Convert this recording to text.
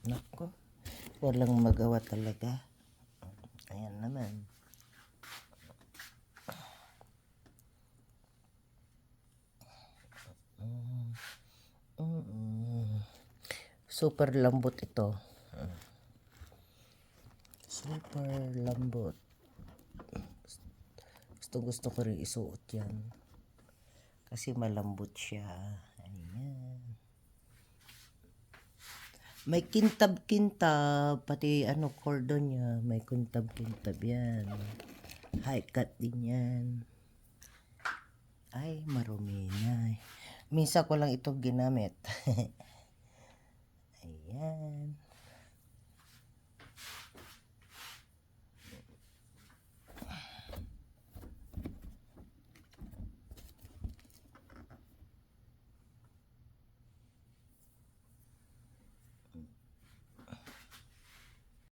Nako, walang magawa talaga. Ayan naman. Super lambot ito. Super lambot. Gusto ko rin isuot yan. Kasi malambot siya. Ayan. May kintab-kintab. Pati cordon niya. May kintab-kintab yan. High cut din yan. Ay, marumi na. Minsan ko lang ito ginamit. Ayan.